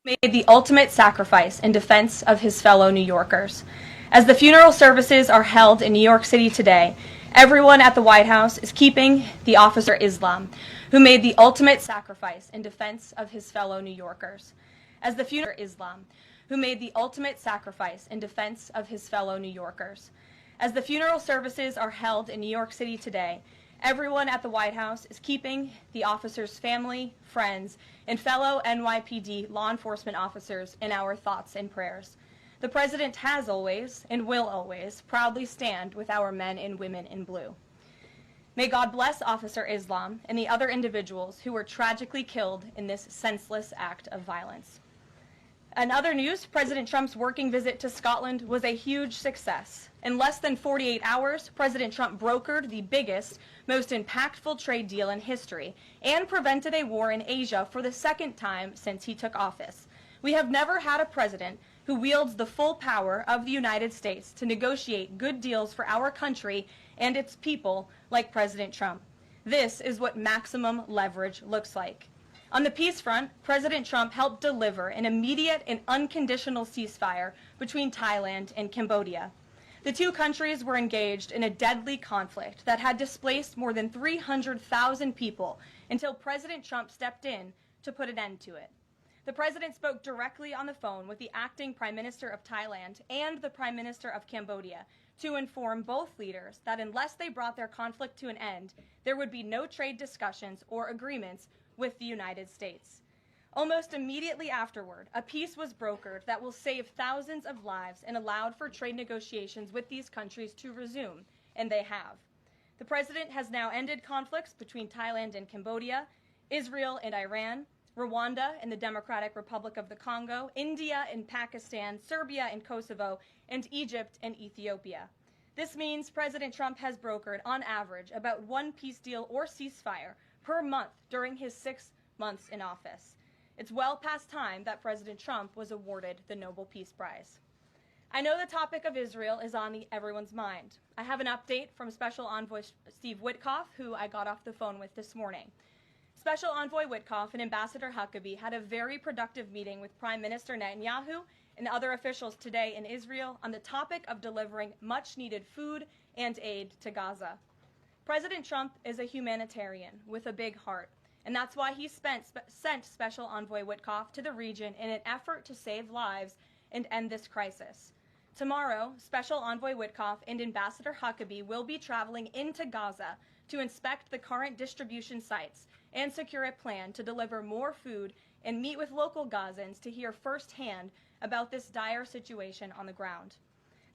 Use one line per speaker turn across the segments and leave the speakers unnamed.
made the ultimate sacrifice in defense of his fellow New Yorkers. As the funeral services are held in New York City today, everyone at the White House is keeping the officer Islam, who made the ultimate sacrifice in defense of his fellow New Yorkers. As the funeral Islam, who made the ultimate sacrifice in defense of his fellow New Yorkers. As the funeral services are held in New York City today, everyone at the White House is keeping the officer's family, friends, and fellow NYPD law enforcement officers in our thoughts and prayers. The President has always, and will always, proudly stand with our men and women in blue. May God bless Officer Islam and the other individuals who were tragically killed in this senseless act of violence. In other news, President Trump's working visit to Scotland was a huge success. In less than 48 hours, President Trump brokered the biggest, most impactful trade deal in history and prevented a war in Asia for the second time since he took office. We have never had a president who wields the full power of the United States to negotiate good deals for our country and its people like President Trump. This is what maximum leverage looks like. On the peace front, President Trump helped deliver an immediate and unconditional ceasefire between Thailand and Cambodia. The two countries were engaged in a deadly conflict that had displaced more than 300,000 people until President Trump stepped in to put an end to it. The president spoke directly on the phone with the acting Prime Minister of Thailand and the Prime Minister of Cambodia to inform both leaders that unless they brought their conflict to an end, there would be no trade discussions or agreements with the United States. Almost immediately afterward, a peace was brokered that will save thousands of lives and allowed for trade negotiations with these countries to resume, and they have. The president has now ended conflicts between Thailand and Cambodia, Israel and Iran, Rwanda and the Democratic Republic of the Congo, India and Pakistan, Serbia and Kosovo, and Egypt and Ethiopia. This means President Trump has brokered, on average, about one peace deal or ceasefire per month during his 6 months in office. It's well past time that President Trump was awarded the Nobel Peace Prize. I know the topic of Israel is on everyone's mind. I have an update from Special Envoy Steve Witkoff, who I got off the phone with this morning. Special Envoy Witkoff and Ambassador Huckabee had a very productive meeting with Prime Minister Netanyahu and other officials today in Israel on the topic of delivering much-needed food and aid to Gaza. President Trump is a humanitarian with a big heart, and that's why he sent Special Envoy Witkoff to the region in an effort to save lives and end this crisis. Tomorrow, Special Envoy Witkoff and Ambassador Huckabee will be traveling into Gaza to inspect the current distribution sites and secure a plan to deliver more food and meet with local Gazans to hear firsthand about this dire situation on the ground.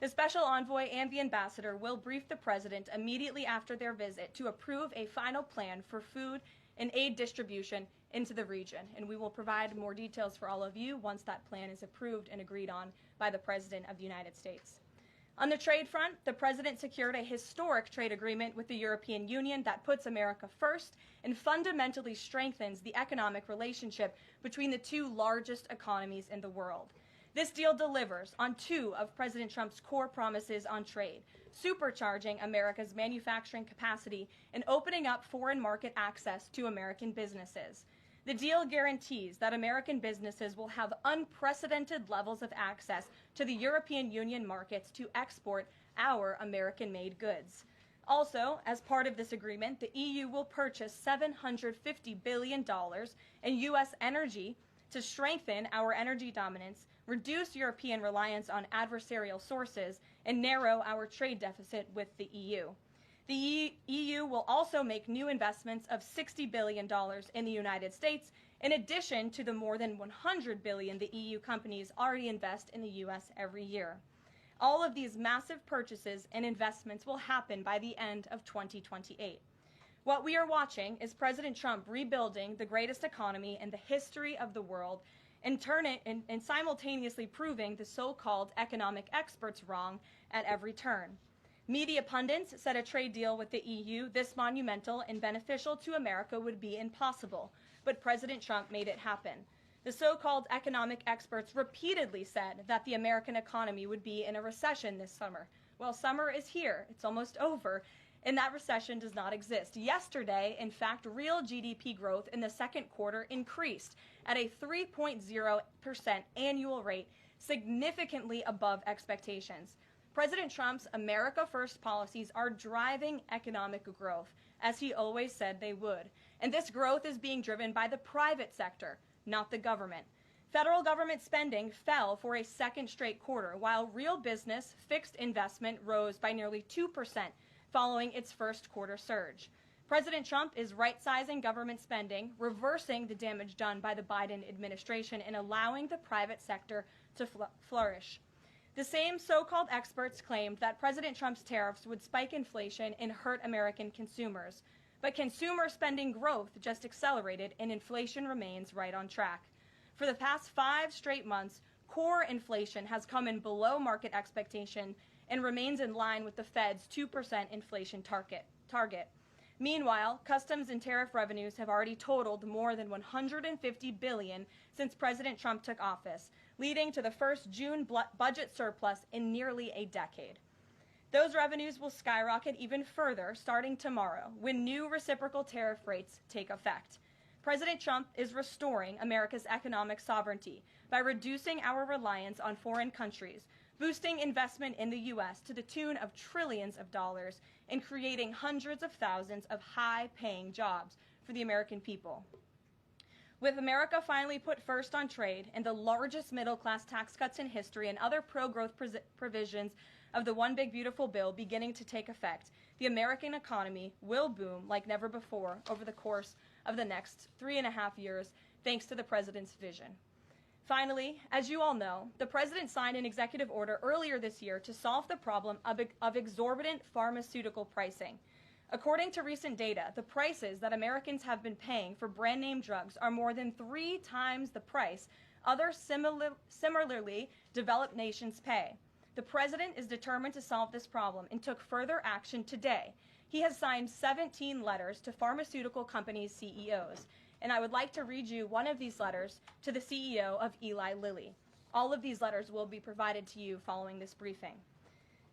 The Special Envoy and the Ambassador will brief the President immediately after their visit to approve a final plan for food and aid distribution into the region, and we will provide more details for all of you once that plan is approved and agreed on by the President of the United States. On the trade front, the President secured a historic trade agreement with the European Union that puts America first and fundamentally strengthens the economic relationship between the two largest economies in the world. This deal delivers on two of President Trump's core promises on trade, supercharging America's manufacturing capacity and opening up foreign market access to American businesses. The deal guarantees that American businesses will have unprecedented levels of access to the European Union markets to export our American-made goods. Also, as part of this agreement, the EU will purchase $750 billion in U.S. energy to strengthen our energy dominance, reduce European reliance on adversarial sources, and narrow our trade deficit with the EU. The EU will also make new investments of $60 billion in the United States, in addition to the more than $100 billion the EU companies already invest in the U.S. every year. All of these massive purchases and investments will happen by the end of 2028. What we are watching is President Trump rebuilding the greatest economy in the history of the world and simultaneously proving the so-called economic experts wrong at every turn. Media pundits said a trade deal with the EU this monumental and beneficial to America would be impossible, but President Trump made it happen. The so-called economic experts repeatedly said that the American economy would be in a recession this summer. Well, summer is here. It's almost over. And that recession does not exist. Yesterday, in fact, real GDP growth in the second quarter increased at a 3.0% annual rate, significantly above expectations. President Trump's America First policies are driving economic growth, as he always said they would. And this growth is being driven by the private sector, not the government. Federal government spending fell for a second straight quarter, while real business fixed investment rose by nearly 2% following its first quarter surge. President Trump is right-sizing government spending, reversing the damage done by the Biden administration, and allowing the private sector to flourish. The same so-called experts claimed that President Trump's tariffs would spike inflation and hurt American consumers. But consumer spending growth just accelerated, and inflation remains right on track. For the past 5 straight months, core inflation has come in below market expectation and remains in line with the Fed's 2% inflation target. Meanwhile, customs and tariff revenues have already totaled more than $150 billion since President Trump took office, leading to the first June budget surplus in nearly a decade. Those revenues will skyrocket even further starting tomorrow when new reciprocal tariff rates take effect. President Trump is restoring America's economic sovereignty by reducing our reliance on foreign countries, boosting investment in the U.S. to the tune of trillions of dollars, and creating hundreds of thousands of high-paying jobs for the American people. With America finally put first on trade and the largest middle-class tax cuts in history and other pro-growth provisions of the One Big Beautiful Bill beginning to take effect, the American economy will boom like never before over the course of the next 3.5 years, thanks to the president's vision. Finally, as you all know, the president signed an executive order earlier this year to solve the problem of exorbitant pharmaceutical pricing. According to recent data, the prices that Americans have been paying for brand name drugs are more than 3 times the price other similarly developed nations pay. The president is determined to solve this problem and took further action today. He has signed 17 letters to pharmaceutical companies' CEOs, and I would like to read you one of these letters to the CEO of Eli Lilly. All of these letters will be provided to you following this briefing.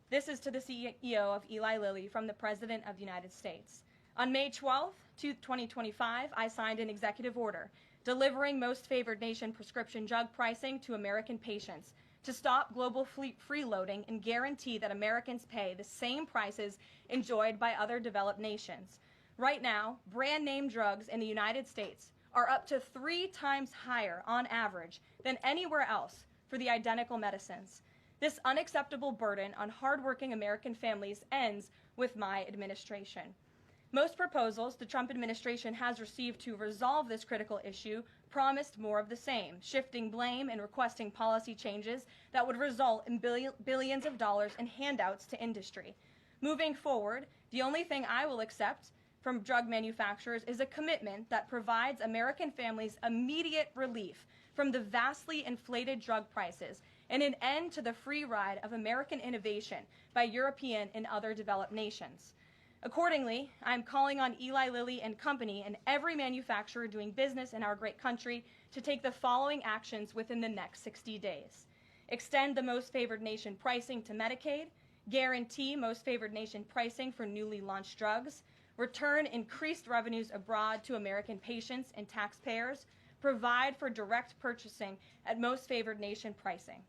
This is to the CEO of Eli Lilly from the President of the United States. On May 12, 2025, I signed an executive order delivering most favored nation prescription drug pricing to American patients to stop global freeloading and guarantee that Americans pay the same prices enjoyed by other developed nations. Right now, brand name drugs in the United States are up to 3 times higher on average than anywhere else for the identical medicines. This unacceptable burden on hardworking American families ends with my administration. Most proposals the Trump administration has received to resolve this critical issue promised more of the same, shifting blame and requesting policy changes that would result in billions of dollars in handouts to industry. Moving forward, the only thing I will accept from drug manufacturers is a commitment that provides American families immediate relief from the vastly inflated drug prices and an end to the free ride of American innovation by European and other developed nations. Accordingly, I am calling on Eli Lilly and Company and every manufacturer doing business in our great country to take the following actions within the next 60 days. Extend the most favored nation pricing to Medicaid, guarantee most favored nation pricing for newly launched drugs, return increased revenues abroad to American patients and taxpayers, provide for direct purchasing at most favored nation pricing.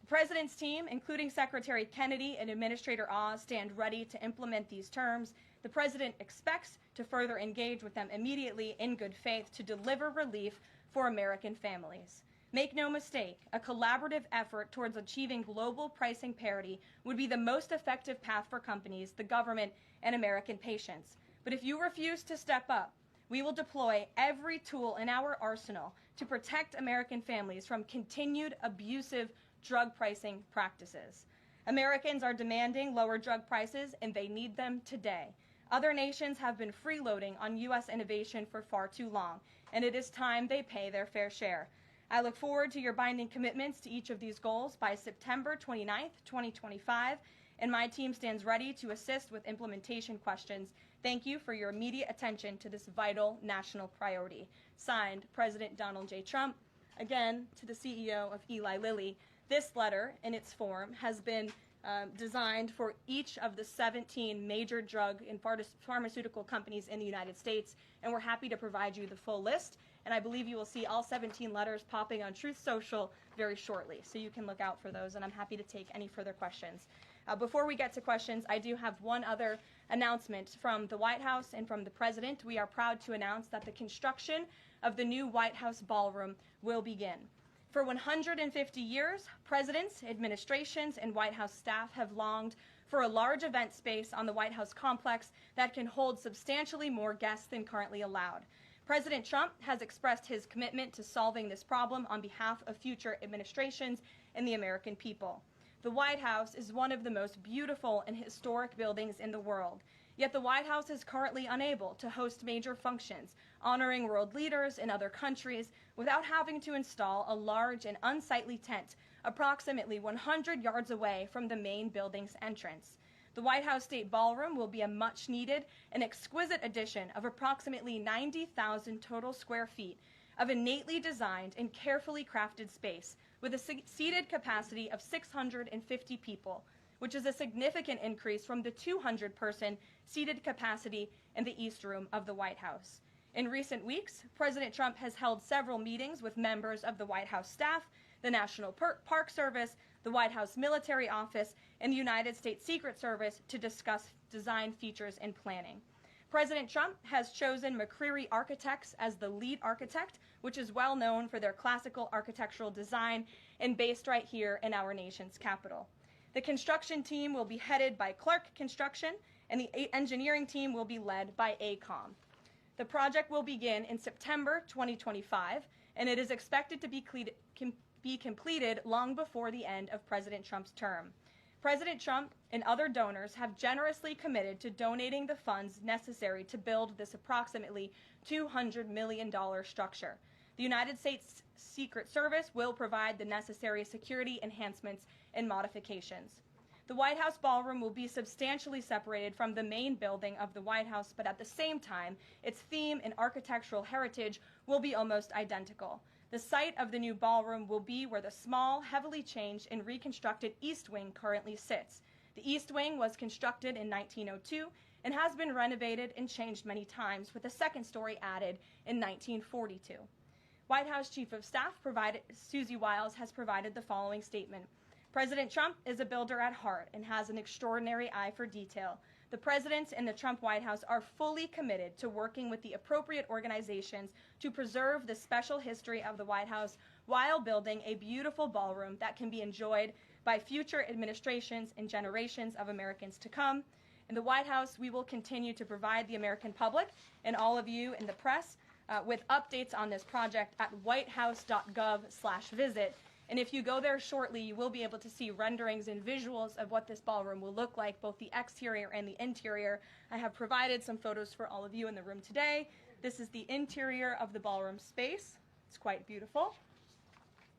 The President's team, including Secretary Kennedy and Administrator Oz, stand ready to implement these terms. The President expects to further engage with them immediately in good faith to deliver relief for American families. Make no mistake, a collaborative effort towards achieving global pricing parity would be the most effective path for companies, the government, and American patients. But if you refuse to step up, we will deploy every tool in our arsenal to protect American families from continued abusive drug pricing practices. Americans are demanding lower drug prices, and they need them today. Other nations have been freeloading on U.S. innovation for far too long, and it is time they pay their fair share. I look forward to your binding commitments to each of these goals by September 29th, 2025, and my team stands ready to assist with implementation questions. Thank you for your immediate attention to this vital national priority. Signed, President Donald J. Trump. Again, to the CEO of Eli Lilly. This letter, in its form, has been designed for each of the 17 major drug and pharmaceutical companies in the United States, and we're happy to provide you the full list. And I believe you will see all 17 letters popping on Truth Social very shortly, so you can look out for those, and I'm happy to take any further questions. Before we get to questions, I do have one other announcement from the White House and from the President. We are proud to announce that the construction of the new White House ballroom will begin. For 150 years, presidents, administrations, and White House staff have longed for a large event space on the White House complex that can hold substantially more guests than currently allowed. President Trump has expressed his commitment to solving this problem on behalf of future administrations and the American people. The White House is one of the most beautiful and historic buildings in the world. Yet the White House is currently unable to host major functions, honoring world leaders in other countries, without having to install a large and unsightly tent approximately 100 yards away from the main building's entrance. The White House State Ballroom will be a much-needed and exquisite addition of approximately 90,000 total square feet of innately designed and carefully crafted space with a seated capacity of 650 people, which is a significant increase from the 200-person seated capacity in the East Room of the White House. In recent weeks, President Trump has held several meetings with members of the White House staff, the National Park Service, the White House Military Office, and the United States Secret Service to discuss design features and planning. President Trump has chosen McCreary Architects as the lead architect, which is well known for their classical architectural design and based right here in our nation's capital. The construction team will be headed by Clark Construction, and the engineering team will be led by AECOM. The project will begin in September 2025, and it is expected to be completed long before the end of President Trump's term. President Trump and other donors have generously committed to donating the funds necessary to build this approximately $200 million structure. The United States Secret Service will provide the necessary security enhancements and modifications. The White House ballroom will be substantially separated from the main building of the White House, but at the same time, its theme and architectural heritage will be almost identical. The site of the new ballroom will be where the small, heavily changed and reconstructed East Wing currently sits. The East Wing was constructed in 1902 and has been renovated and changed many times, with a second story added in 1942. White House Chief of Staff Susie Wiles has provided the following statement. President Trump is a builder at heart and has an extraordinary eye for detail. The President and the Trump White House are fully committed to working with the appropriate organizations to preserve the special history of the White House while building a beautiful ballroom that can be enjoyed by future administrations and generations of Americans to come. In the White House, we will continue to provide the American public and all of you in the press with updates on this project at whitehouse.gov/visit. And if you go there shortly, you will be able to see renderings and visuals of what this ballroom will look like, both the exterior and the interior. I have provided some photos for all of you in the room today. This is the interior of the ballroom space. It's quite beautiful.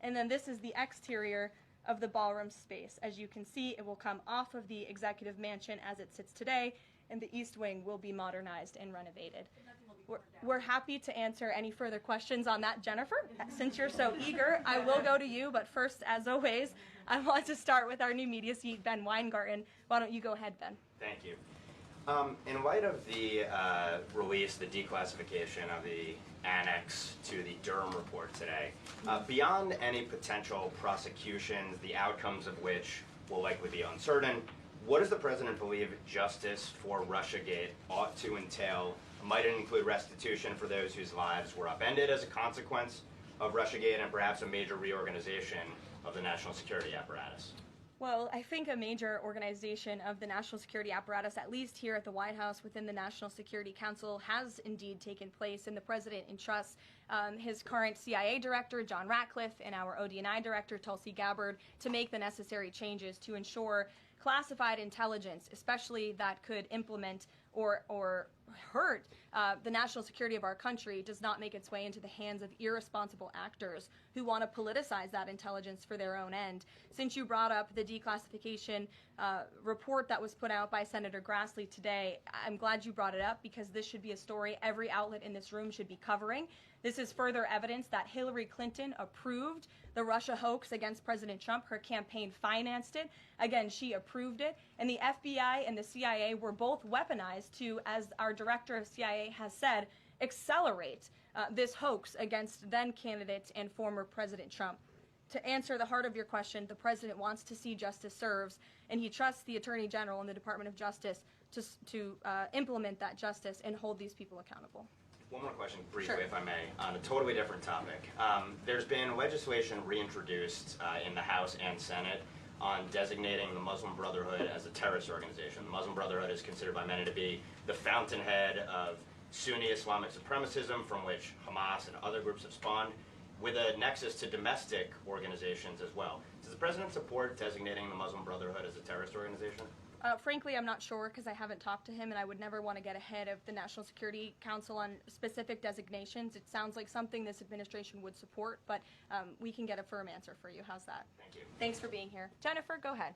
And then this is the exterior of the ballroom space. As you can see, it will come off of the executive mansion as it sits today, and the East Wing will be modernized and renovated. We're happy to answer any further questions on that, Jennifer. Since you're so eager, I will go to you, but first, as always, I want to start with our new media seat, Ben Weingarten. Why don't you go ahead, Ben?
Thank you. In light of the release, the declassification of the annex to the Durham report today, beyond any potential prosecutions, the outcomes of which will likely be uncertain, what does the President believe justice for Russiagate ought to entail? Might it include restitution for those whose lives were upended as a consequence of Russiagate, and perhaps a major reorganization of the national security apparatus?
Well, I think a major organization of the national security apparatus, at least here at the White House within the National Security Council, has indeed taken place, and the President entrusts his current CIA director, John Ratcliffe, and our ODNI director, Tulsi Gabbard, to make the necessary changes to ensure classified intelligence, especially that could implement or hurt the national security of our country does not make its way into the hands of irresponsible actors who want to politicize that intelligence for their own end. Since you brought up the declassification report that was put out by Senator Grassley today, I'm glad you brought it up because this should be a story every outlet in this room should be covering. This is further evidence that Hillary Clinton approved the Russia hoax against President Trump. Her campaign financed it. Again, she approved it. And the FBI and the CIA were both weaponized to, as our director of CIA has said, accelerate this hoax against then candidate and former President Trump. To answer the heart of your question, the president wants to see justice served, and he trusts the Attorney General and the Department of Justice to implement that justice and hold these people accountable.
One more question, briefly,
Sure.
if I may, on a totally different topic. There's been legislation reintroduced in the House and Senate on designating the Muslim Brotherhood as a terrorist organization. The Muslim Brotherhood is considered by many to be the fountainhead of Sunni Islamic supremacism from which Hamas and other groups have spawned, with a nexus to domestic organizations as well. Does the president support designating the Muslim Brotherhood as a terrorist organization?
Frankly, I'm not sure because I haven't talked to him, and I would never want to get ahead of the National Security Council on specific designations. It sounds like something this administration would support, but we can get a firm answer for you. How's that?
Thank you.
Thanks for being here. Jennifer, go ahead.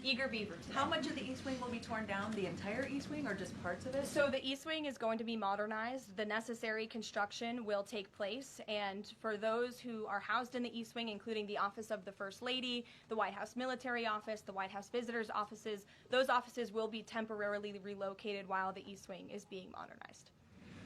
Eager beaver today.
How much of the East Wing will be torn down? The entire East Wing or just parts of it?
So the East Wing is going to be modernized. The necessary construction will take place. And for those who are housed in the East Wing, including the Office of the First Lady, the White House Military Office, the White House Visitors Offices, those offices will be temporarily relocated while the East Wing is being modernized.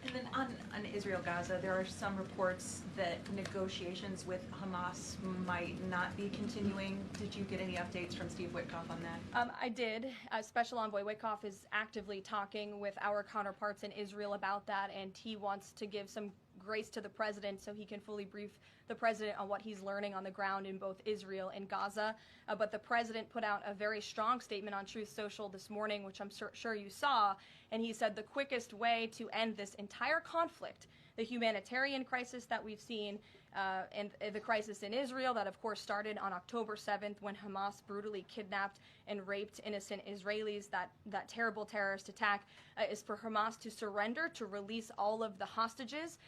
And then on Israel-Gaza, there are some reports that negotiations with Hamas might not be continuing. Did you get any updates from Steve Witkoff on that?
I did. Special Envoy Witkoff is actively talking with our counterparts in Israel about that, and he wants to give some grace to the president so he can fully brief the president on what he's learning on the ground in both Israel and Gaza. But the president put out a very strong statement on Truth Social this morning, which I'm sure you saw, and he said the quickest way to end this entire conflict, the humanitarian crisis that we've seen, and the crisis in Israel that of course started on October 7th when Hamas brutally kidnapped and raped innocent Israelis, that terrible terrorist attack, is for Hamas to surrender, to release all of the hostages,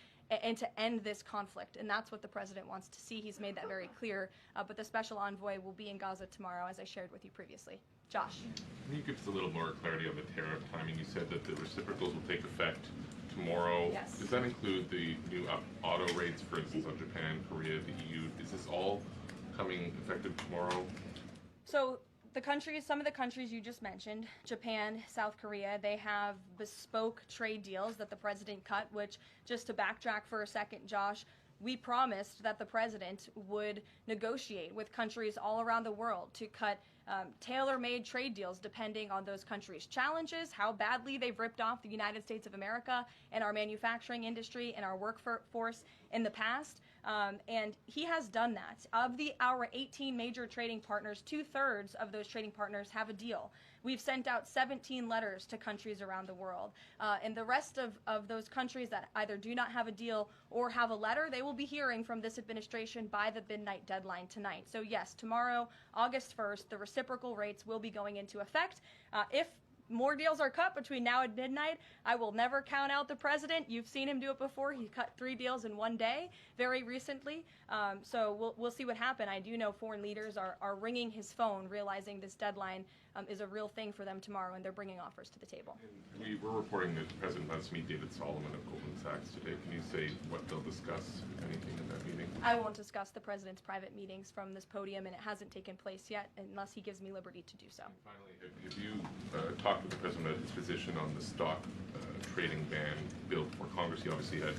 and to end this conflict. And that's what the president wants to see. He's made that very clear. But the special envoy will be in Gaza tomorrow, as I shared with you previously. Josh.
Can you give us a little more clarity on the tariff timing? You said that the reciprocals will take effect tomorrow.
Yes.
Does that include the new auto rates, for instance, on Japan, Korea, the EU? Is this all coming effective tomorrow?
So some of the countries you just mentioned, Japan, South Korea, they have bespoke trade deals that the president cut, which, just to backtrack for a second, Josh, we promised that the president would negotiate with countries all around the world to cut tailor-made trade deals depending on those countries' challenges, how badly they've ripped off the United States of America and our manufacturing industry and our workforce in the past. And he has done that. Of our 18 major trading partners, 2/3 of those trading partners have a deal. We've sent out 17 letters to countries around the world. And the rest of those countries that either do not have a deal or have a letter, they will be hearing from this administration by the midnight deadline tonight. So yes, tomorrow, August 1st, the reciprocal rates will be going into effect. If more deals are cut between now and midnight, I will never count out the president. You've seen him do it before. He cut 3 deals in one day very recently. So we'll see what happens. I do know foreign leaders are ringing his phone, realizing this deadline is a real thing for them tomorrow, and they're bringing offers to the table.
We were reporting that the president wants to meet David Solomon of Goldman Sachs today. Can you say what they'll discuss, if anything, in that meeting?
I won't discuss the president's private meetings from this podium, and it hasn't taken place yet unless he gives me liberty to do so.
And finally, have you talked with the president about his position on the stock trading ban bill before Congress? He obviously had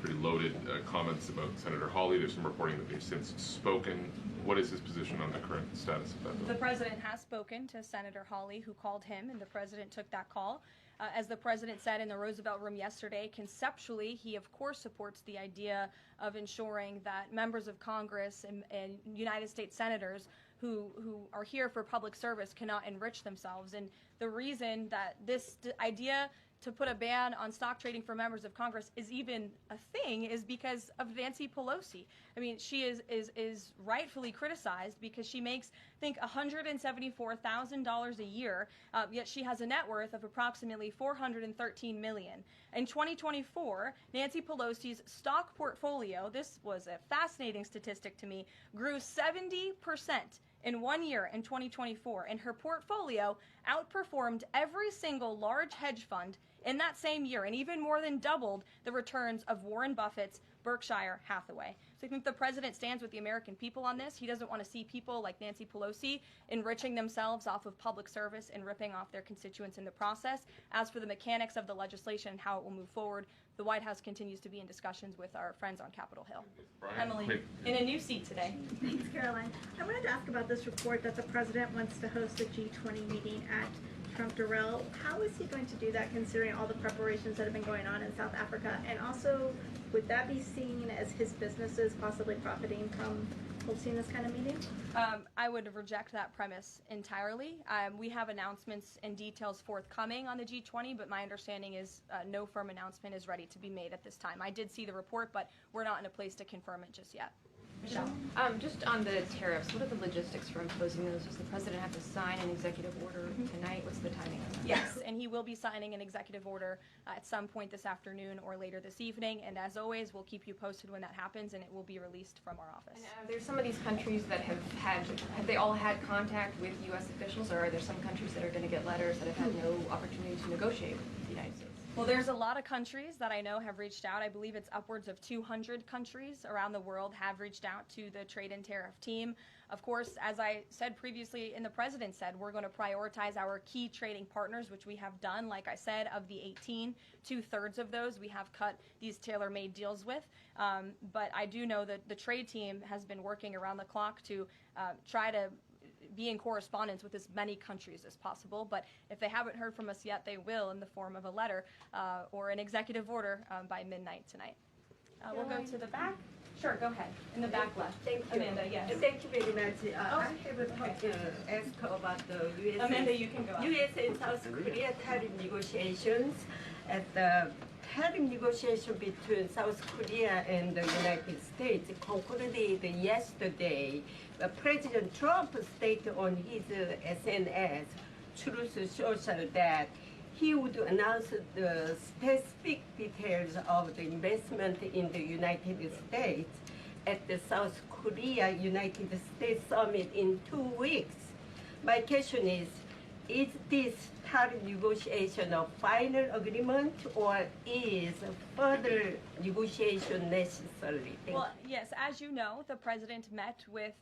pretty loaded comments about Senator Hawley. There's some reporting that they've since spoken. What is his position on the current status of that bill?
The president has spoken to Senator Hawley, who called him, and the president took that call. As the president said in the Roosevelt Room yesterday, conceptually, he of course supports the idea of ensuring that members of Congress and United States senators who are here for public service cannot enrich themselves. And the reason that this idea to put a ban on stock trading for members of Congress is even a thing is because of Nancy Pelosi. I mean, she is rightfully criticized because she makes, I think, $174,000 a year, yet she has a net worth of approximately $413 million. In 2024, Nancy Pelosi's stock portfolio, this was a fascinating statistic to me, grew 70% in 1 year in 2024, and her portfolio outperformed every single large hedge fund in that same year and even more than doubled the returns of Warren Buffett's Berkshire Hathaway. So I think the president stands with the American people on this. He doesn't want to see people like Nancy Pelosi enriching themselves off of public service and ripping off their constituents in the process. As for the mechanics of the legislation and how it will move forward, the White House continues to be in discussions with our friends on Capitol Hill. Emily, in a new seat today.
Thanks, Caroline. I wanted to ask about this report that the president wants to host a G20 meeting at Trump-Durrell. How is he going to do that, considering all the preparations that have been going on in South Africa? And also, would that be seen as his businesses possibly profiting from hosting this kind of meeting?
I would reject that premise entirely. We have announcements and details forthcoming on the G20, but my understanding is no firm announcement is ready to be made at this time. I did see the report, but we're not in a place to confirm it just yet. Michelle?
Just on the tariffs, what are the logistics for imposing those? Does the president have to sign an executive order tonight? What's the timing of that?
Yes, and he will be signing an executive order at some point this afternoon or later this evening. And as always, we'll keep you posted when that happens, and it will be released from our office.
And there's some of these countries that have they all had contact with U.S. officials, or are there some countries that are going to get letters that have had no opportunity to negotiate with the United States?
Well, there's a lot of countries that I know have reached out. I believe it's upwards of 200 countries around the world have reached out to the trade and tariff team. Of course, as I said previously and the president said, we're going to prioritize our key trading partners, which we have done. Like I said, of the 18, 2/3 of those we have cut these tailor-made deals with. But I do know that the trade team has been working around the clock to try to be in correspondence with as many countries as possible. But if they haven't heard from us yet, they will in the form of a letter or an executive order by midnight tonight. We'll go to the back. Sure, go ahead. In the back left.
Thank you.
Amanda, yes.
Thank you very much. I have a talk to ask about the U.S.
Amanda, you can go.
U.S. and South Korea tariff negotiations. At the tariff negotiation between South Korea and the United States concluded yesterday. President Trump stated on his SNS, Truth Social, that he would announce the specific details of the investment in the United States at the South Korea United States Summit in 2 weeks. My question is this tariff negotiation a final agreement, or is further negotiation necessary?
Well, yes, as you know, the president met with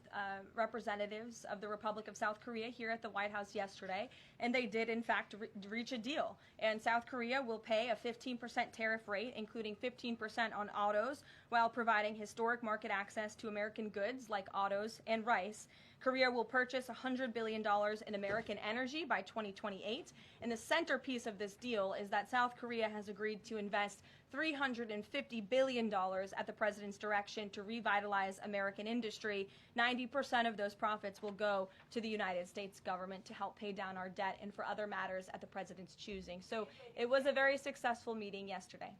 representatives of the Republic of South Korea here at the White House yesterday, and they did, in fact, reach a deal. And South Korea will pay a 15% tariff rate, including 15% on autos, while providing historic market access to American goods like autos and rice. Korea will purchase $100 billion in American energy by 2028. And the centerpiece of this deal is that South Korea has agreed to invest $350 billion at the president's direction to revitalize American industry. 90% of those profits will go to the United States government to help pay down our debt and for other matters at the president's choosing. So it was a very successful meeting yesterday.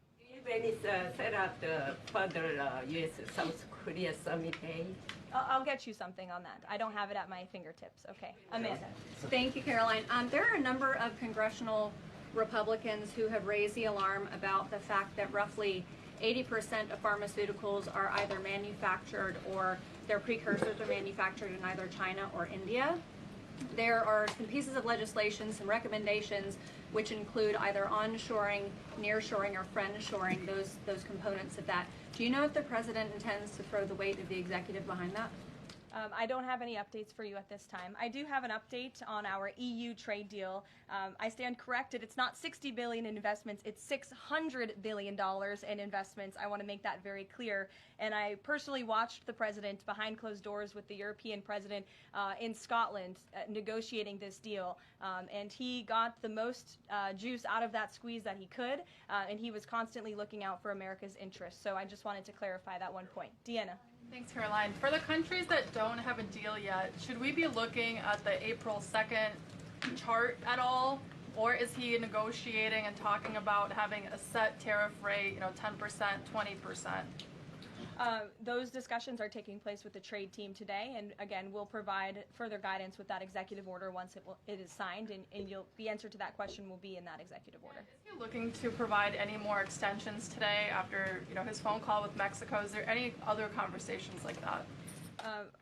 When is set up the further U.S.-South Korea summit day?
I'll get you something on that. I don't have it at my fingertips. Okay. Amanda.
Thank you, Caroline. There are a number of congressional Republicans who have raised the alarm about the fact that roughly 80% of pharmaceuticals are either manufactured or their precursors are manufactured in either China or India. There are some pieces of legislation, some recommendations, which include either onshoring, nearshoring, or friendshoring, those components of that. Do you know if the president intends to throw the weight of the executive behind that?
I don't have any updates for you at this time. I do have an update on our EU trade deal. I stand corrected. It's not $60 billion in investments. It's $600 billion in investments. I want to make that very clear. And I personally watched the president behind closed doors with the European president in Scotland negotiating this deal. And he got the most juice out of that squeeze that he could. And he was constantly looking out for America's interests. So I just wanted to clarify that one point. Deanna.
Thanks, Caroline. For the countries that don't have a deal yet, should we be looking at the April 2nd chart at all Or is he negotiating and talking about having a set tariff rate, 10%, 20%?
Those discussions are taking place with the trade team today, and again, we'll provide further guidance with that executive order once it is signed, and the answer to that question will be in that executive order.
Is he looking to provide any more extensions today after his phone call with Mexico? Is there any other conversations like that?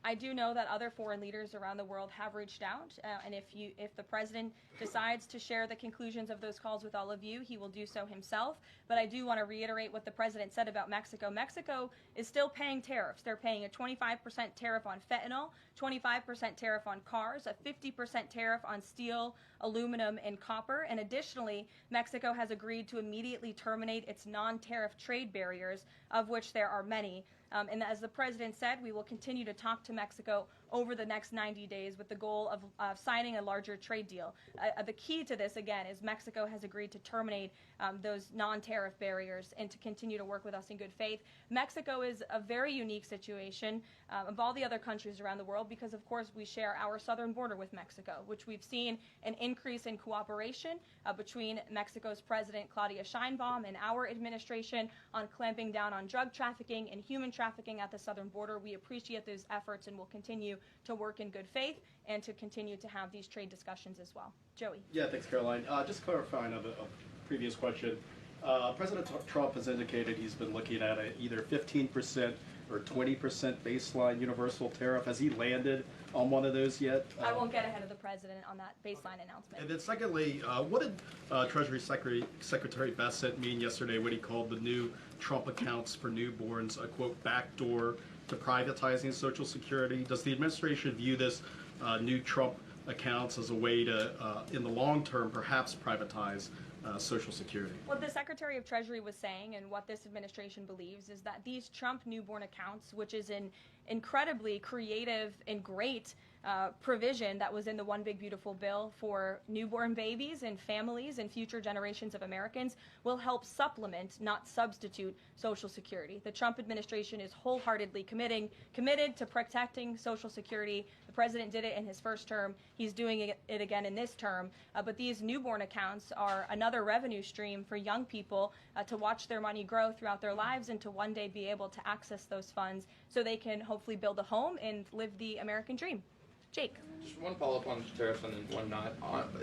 I do know that other foreign leaders around the world have reached out, and if the president decides to share the conclusions of those calls with all of you, he will do so himself. But I do want to reiterate what the president said about Mexico. Mexico is still paying tariffs. They're paying a 25% tariff on fentanyl, 25% tariff on cars, a 50% tariff on steel, aluminum, and copper. And additionally, Mexico has agreed to immediately terminate its non-tariff trade barriers, of which there are many. And as the president said, we will continue to talk to Mexico over the next 90 days with the goal of signing a larger trade deal. The key to this, again, is Mexico has agreed to terminate those non-tariff barriers and to continue to work with us in good faith. Mexico is a very unique situation of all the other countries around the world because, of course, we share our southern border with Mexico, which we've seen an increase in cooperation between Mexico's President Claudia Sheinbaum and our administration on clamping down on drug trafficking and human trafficking at the southern border. We appreciate those efforts and will continue to work in good faith and to continue to have these trade discussions as well. Joey.
Yeah, thanks, Caroline. Just clarifying of a previous question. President Trump has indicated he's been looking at either 15% or 20% baseline universal tariff. Has he landed on one of those yet?
I won't get ahead of the president on that baseline announcement.
And then secondly, what did Treasury Secretary Bassett mean yesterday when he called the new Trump accounts for newborns a, quote, backdoor to privatizing Social Security? Does the administration view this new Trump accounts as a way to, in the long term, perhaps privatize Social Security?
What the Secretary of Treasury was saying and what this administration believes is that these Trump newborn accounts, which is an incredibly creative and great provision that was in the One Big Beautiful Bill for newborn babies and families and future generations of Americans, will help supplement, not substitute, Social Security. The Trump administration is wholeheartedly committed to protecting Social Security. The president did it in his first term. He's doing it again in this term. But these newborn accounts are another revenue stream for young people to watch their money grow throughout their lives and to one day be able to access those funds so they can hopefully build a home and live the American dream. Jake.
Just one follow-up on tariffs and then one not.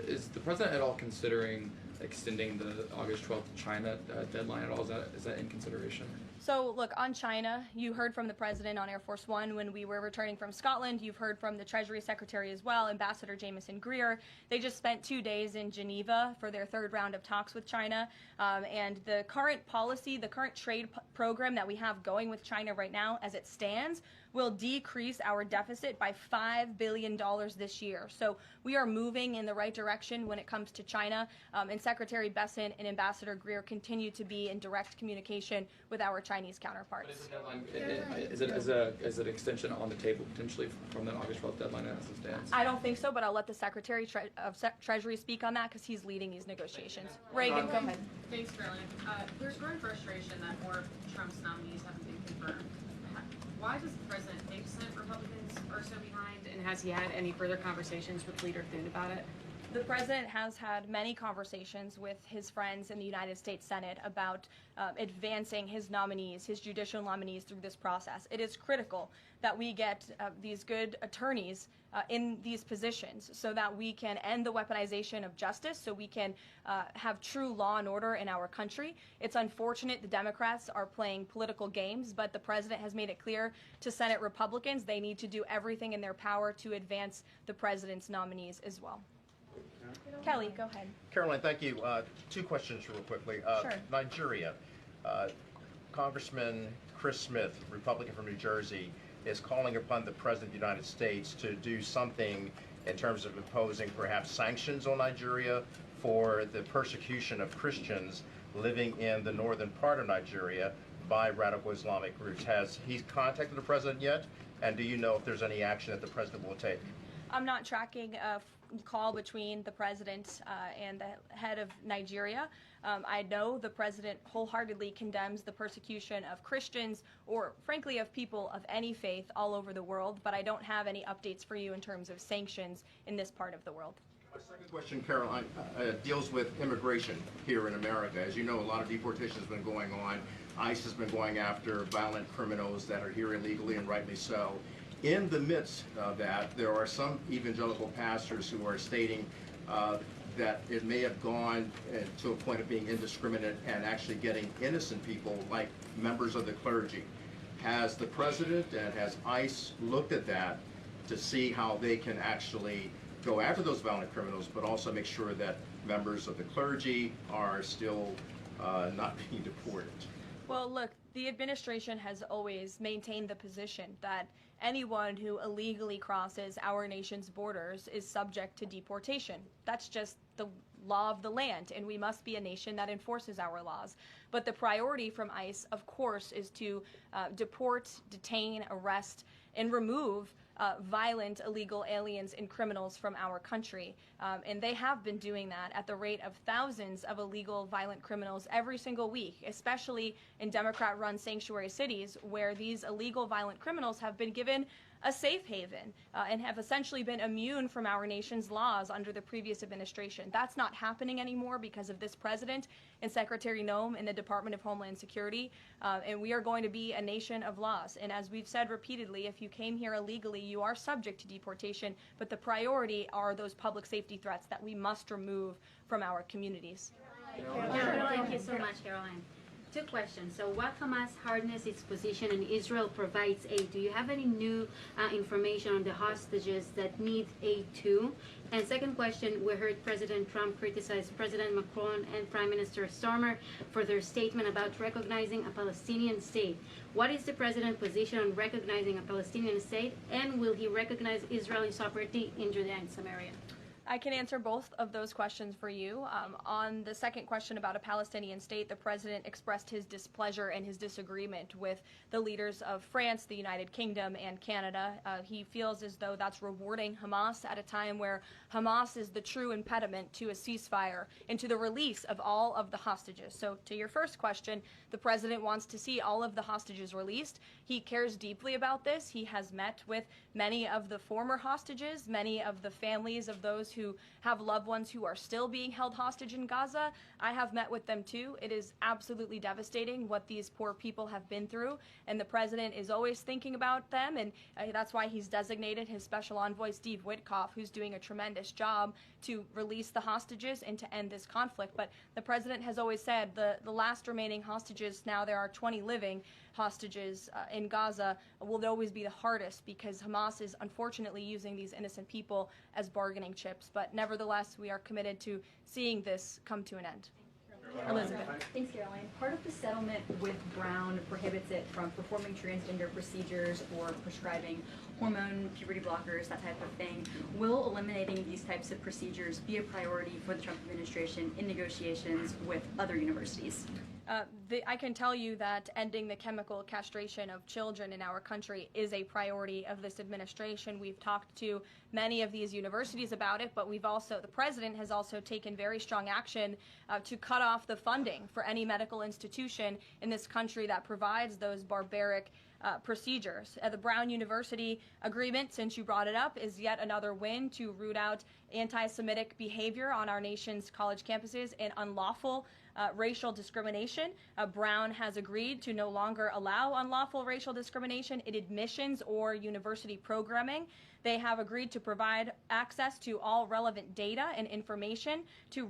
Is the president at all considering extending the August 12th China deadline at all? Is that in consideration?
So, look, on China, you heard from the president on Air Force One when we were returning from Scotland. You've heard from the Treasury Secretary as well, Ambassador Jameson Greer. They just spent 2 days in Geneva for their third round of talks with China. And the current policy, the current trade program that we have going with China right now, as it stands, will decrease our deficit by $5 billion this year. So we are moving in the right direction when it comes to China. And Secretary Besant and Ambassador Greer continue to be in direct communication with our Chinese counterparts.
But is the deadline, is it extension on the table potentially from the August 12th deadline as it stands?
I don't think so, but I'll let the Secretary of Treasury speak on that because he's leading these negotiations. Reagan, go ahead.
Thanks, Caroline. There's growing frustration that more of Trump's nominees haven't been confirmed. Why does the president think Senate Republicans are so behind, and has he had any further conversations with Leader Thune about it?
The president has had many conversations with his friends in the United States Senate about advancing his nominees, his judicial nominees through this process. It is critical that we get these good attorneys in these positions so that we can end the weaponization of justice, so we can have true law and order in our country. It's unfortunate the Democrats are playing political games, but the president has made it clear to Senate Republicans they need to do everything in their power to advance the president's nominees as well. Kelly, go ahead.
Caroline, thank you. 2 questions real quickly.
Sure.
Nigeria. Congressman Chris Smith, Republican from New Jersey, is calling upon the President of the United States to do something in terms of imposing perhaps sanctions on Nigeria for the persecution of Christians living in the northern part of Nigeria by radical Islamic groups. Has he contacted the President yet? And do you know if there's any action that the President will take?
I'm not tracking a call between the president and the head of Nigeria. I know the president wholeheartedly condemns the persecution of Christians or, frankly, of people of any faith all over the world, but I don't have any updates for you in terms of sanctions in this part of the world.
My second question, Caroline, deals with immigration here in America. As you know, a lot of deportation has been going on. ICE has been going after violent criminals that are here illegally, and rightly so. In the midst of that, there are some evangelical pastors who are stating that it may have gone to a point of being indiscriminate and actually getting innocent people, like members of the clergy. Has the president and has ICE looked at that to see how they can actually go after those violent criminals, but also make sure that members of the clergy are still not being deported?
Well, look, the administration has always maintained the position that anyone who illegally crosses our nation's borders is subject to deportation. That's just the law of the land, and we must be a nation that enforces our laws. But the priority from ICE, of course, is to deport, detain, arrest, and remove violent illegal aliens and criminals from our country. And they have been doing that at the rate of thousands of illegal violent criminals every single week, especially in Democrat-run sanctuary cities where these illegal violent criminals have been given a safe haven and have essentially been immune from our nation's laws under the previous administration. That's not happening anymore because of this president and Secretary Noem in the Department of Homeland Security. And we are going to be a nation of laws. And as we've said repeatedly, if you came here illegally, you are subject to deportation. But the priority are those public safety threats that we must remove from our communities.
Thank you so much, Caroline. Two questions. So what Hamas hardens its position and Israel provides aid? Do you have any new information on the hostages that need aid too? And second question, we heard President Trump criticize President Macron and Prime Minister Starmer for their statement about recognizing a Palestinian state. What is the president's position on recognizing a Palestinian state? And will he recognize Israeli sovereignty in Judea and Samaria?
I can answer both of those questions for you. On the second question about a Palestinian state, the president expressed his displeasure and his disagreement with the leaders of France, the United Kingdom, and Canada. He feels as though that's rewarding Hamas at a time where Hamas is the true impediment to a ceasefire and to the release of all of the hostages. So to your first question, the president wants to see all of the hostages released. He cares deeply about this. He has met with many of the former hostages, many of the families of those who have loved ones who are still being held hostage in Gaza. I have met with them too. It is absolutely devastating what these poor people have been through, and the president is always thinking about them, and that's why he's designated his special envoy Steve Witkoff, who's doing a tremendous job to release the hostages and to end this conflict. But the president has always said the last remaining hostages, now there are 20 living hostages in Gaza, will always be the hardest because Hamas is unfortunately using these innocent people as bargaining chips. But nevertheless, we are committed to seeing this come to an end. Elizabeth.
Thanks, Caroline. Part of the settlement with Brown prohibits it from performing transgender procedures or prescribing hormone, puberty blockers, that type of thing. Will eliminating these types of procedures be a priority for the Trump administration in negotiations with other universities?
I can tell you that ending the chemical castration of children in our country is a priority of this administration. We've talked to many of these universities about it, but the president has also taken very strong action to cut off the funding for any medical institution in this country that provides those barbaric procedures. The Brown University agreement, since you brought it up, is yet another win to root out anti-Semitic behavior on our nation's college campuses and unlawful racial discrimination. Brown has agreed to no longer allow unlawful racial discrimination in admissions or university programming. They have agreed to provide access to all relevant data and information to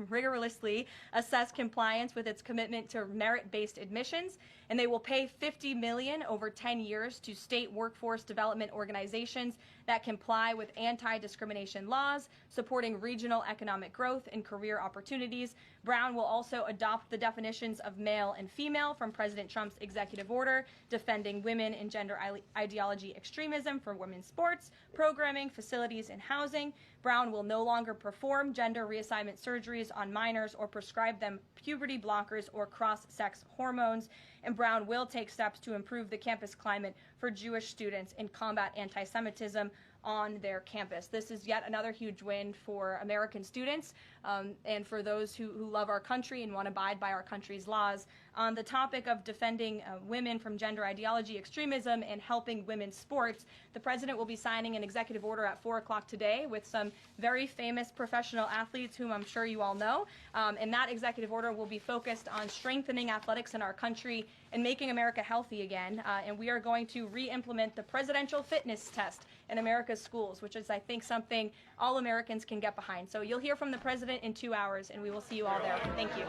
rigorously assess compliance with its commitment to merit-based admissions, and they will pay $50 million over 10 years to state workforce development organizations that comply with anti-discrimination laws, supporting regional economic growth and career opportunities. Brown will also adopt the definitions of male and female from President Trump's executive order, defending women and gender ideology extremism for women's sports, programming, facilities, and housing. Brown will no longer perform gender reassignment surgeries on minors or prescribe them puberty blockers or cross-sex hormones. And Brown will take steps to improve the campus climate for Jewish students and combat anti-Semitism on their campus. This is yet another huge win for American students and for those who love our country and want to abide by our country's laws. On the topic of defending women from gender ideology extremism and helping women's sports, the president will be signing an executive order at 4 o'clock today with some very famous professional athletes whom I'm sure you all know. And that executive order will be focused on strengthening athletics in our country and making America healthy again. And we are going to re-implement the presidential fitness test in America's schools, which is, I think, something all Americans can get behind. So you'll hear from the president in 2 hours, and we will see you all there. Thank you.